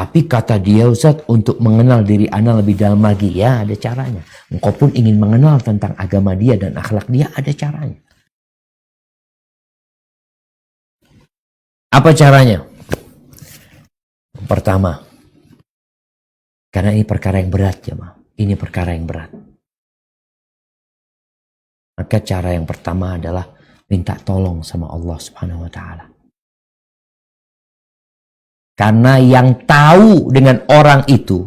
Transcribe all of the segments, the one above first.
Tapi kata dia, Ustaz, untuk mengenal diri ana lebih dalam lagi, ya ada caranya. Engkau pun ingin mengenal tentang agama dia dan akhlak dia, ada caranya. Apa caranya? Pertama, karena ini perkara yang berat, jemaah. Ini perkara yang berat. Maka cara yang pertama adalah minta tolong sama Allah Subhanahu wa Ta'ala. Karena yang tahu dengan orang itu,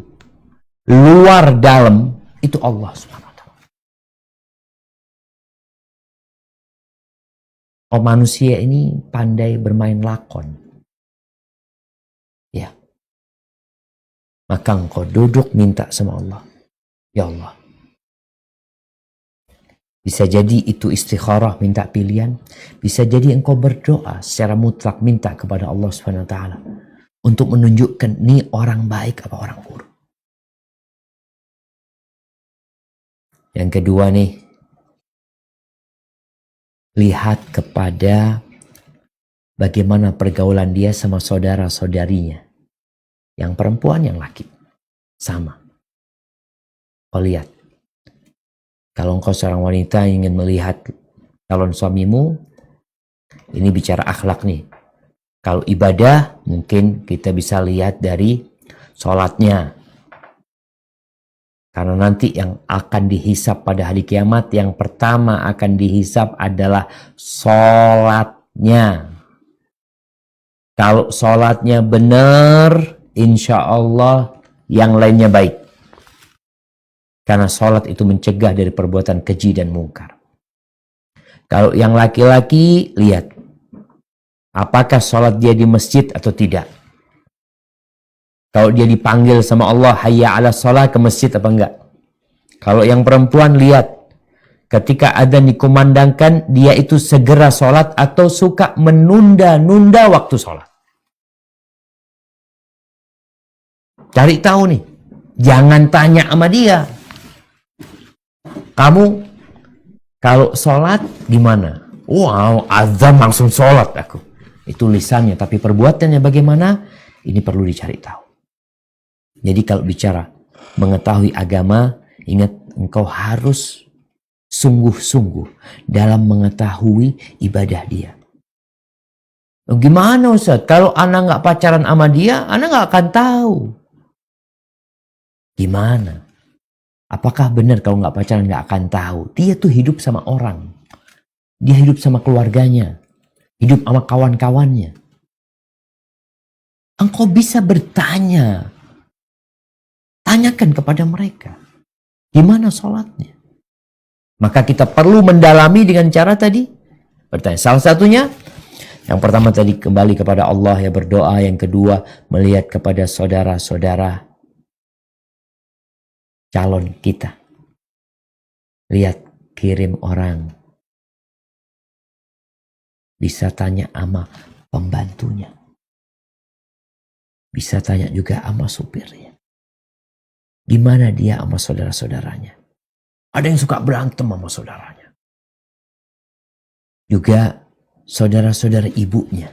luar dalam, itu Allah Subhanahu wa Ta'ala. Oh, manusia ini pandai bermain lakon. Ya. Maka engkau duduk minta sama Allah. Ya Allah. Bisa jadi itu istikharah, minta pilihan. Bisa jadi engkau berdoa secara mutlak minta kepada Allah Subhanahu wa Ta'ala untuk menunjukkan nih orang baik apa orang buruk. Yang kedua nih, lihat kepada bagaimana pergaulan dia sama saudara-saudarinya. Yang perempuan, yang laki. Sama. Kau lihat. Kalau engkau seorang wanita ingin melihat calon suamimu, ini bicara akhlak nih. Kalau ibadah, mungkin kita bisa lihat dari sholatnya. Karena nanti yang akan dihisap pada hari kiamat, yang pertama akan dihisap adalah sholatnya. Kalau sholatnya benar, insya Allah yang lainnya baik. Karena sholat itu mencegah dari perbuatan keji dan mungkar. Kalau yang laki-laki, lihat. Apakah sholat dia di masjid atau tidak? Kalau dia dipanggil sama Allah, hayya ala sholat, ke masjid apa enggak? Kalau yang perempuan, lihat. Ketika adzan dikumandangkan, dia itu segera sholat atau suka menunda-nunda waktu sholat. Cari tahu nih. Jangan tanya sama dia. Kamu kalau sholat gimana? Wow, azan langsung sholat aku. Itu lisannya, tapi perbuatannya bagaimana? Ini perlu dicari tahu. Jadi kalau bicara mengetahui agama, ingat engkau harus sungguh-sungguh dalam mengetahui ibadah dia. Gimana Ustaz? Kalau anak nggak pacaran sama dia, anak nggak akan tahu. Gimana? Apakah benar kalau nggak pacaran nggak akan tahu? Dia tuh hidup sama orang. Dia hidup sama keluarganya. Hidup sama kawan-kawannya. Engkau bisa bertanya. Tanyakan kepada mereka. Gimana sholatnya? Maka kita perlu mendalami dengan cara tadi. Bertanya. Salah satunya. Yang pertama tadi kembali kepada Allah, ya berdoa. Yang kedua melihat kepada saudara-saudara calon kita. Lihat, kirim orang. Bisa tanya sama pembantunya. Bisa tanya juga sama supirnya. Gimana dia sama saudara-saudaranya. Ada yang suka berantem sama saudaranya. Juga saudara-saudara ibunya.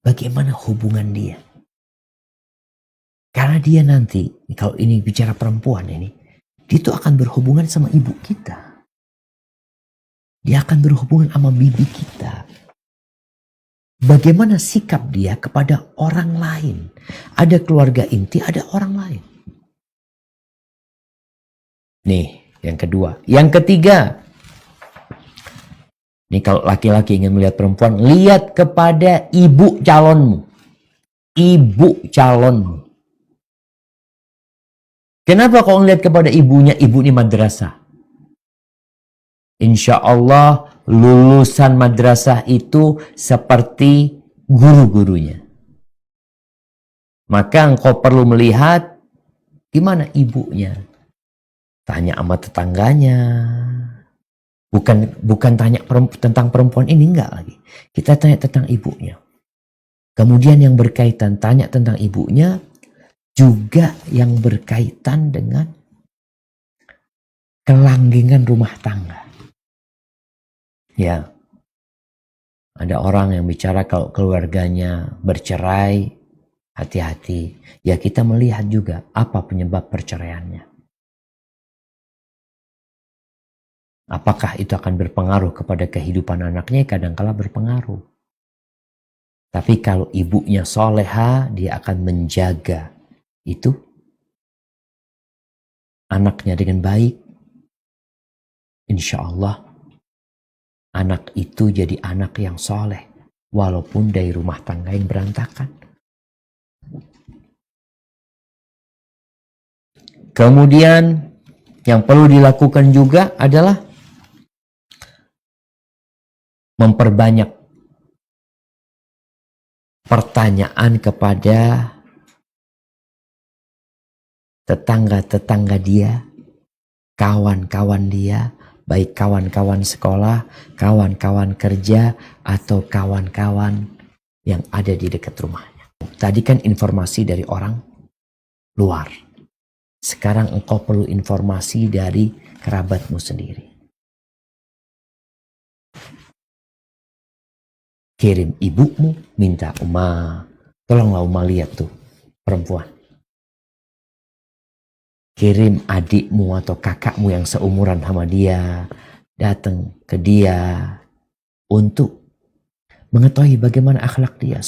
Bagaimana hubungan dia. Karena dia nanti, kalau ini bicara perempuan ini, dia itu akan berhubungan sama ibu kita. Dia akan berhubungan sama bibi kita. Bagaimana sikap dia kepada orang lain. Ada keluarga inti, ada orang lain. Nih, yang kedua. Yang ketiga. Nih kalau laki-laki ingin melihat perempuan, lihat kepada ibu calonmu. Ibu calonmu. Kenapa kau ngeliat kepada ibunya? Ibu ini madrasah. Insya Allah lulusan madrasah itu seperti guru-gurunya. Maka engkau perlu melihat gimana ibunya. Tanya sama tetangganya. Bukan tanya tentang perempuan ini, enggak lagi. Kita tanya tentang ibunya. Kemudian yang berkaitan tanya tentang ibunya. Juga yang berkaitan dengan kelanggengan rumah tangga. Ya, ada orang yang bicara kalau keluarganya bercerai, hati-hati. Ya kita melihat juga apa penyebab perceraiannya. Apakah itu akan berpengaruh kepada kehidupan anaknya? Kadangkala berpengaruh. Tapi kalau ibunya soleha, dia akan menjaga itu anaknya dengan baik. Insya Allah anak itu jadi anak yang soleh. Walaupun dari rumah tangga yang berantakan. Kemudian yang perlu dilakukan juga adalah memperbanyak pertanyaan kepada tetangga-tetangga dia, kawan-kawan dia, baik kawan-kawan sekolah, kawan-kawan kerja, atau kawan-kawan yang ada di dekat rumahnya. Tadi kan informasi dari orang luar. Sekarang engkau perlu informasi dari kerabatmu sendiri. Kirim ibumu, minta Uma, tolonglah Uma lihat tuh perempuan. Kirim adikmu atau kakakmu yang seumuran sama dia, datang ke dia untuk mengetahui bagaimana akhlak dia.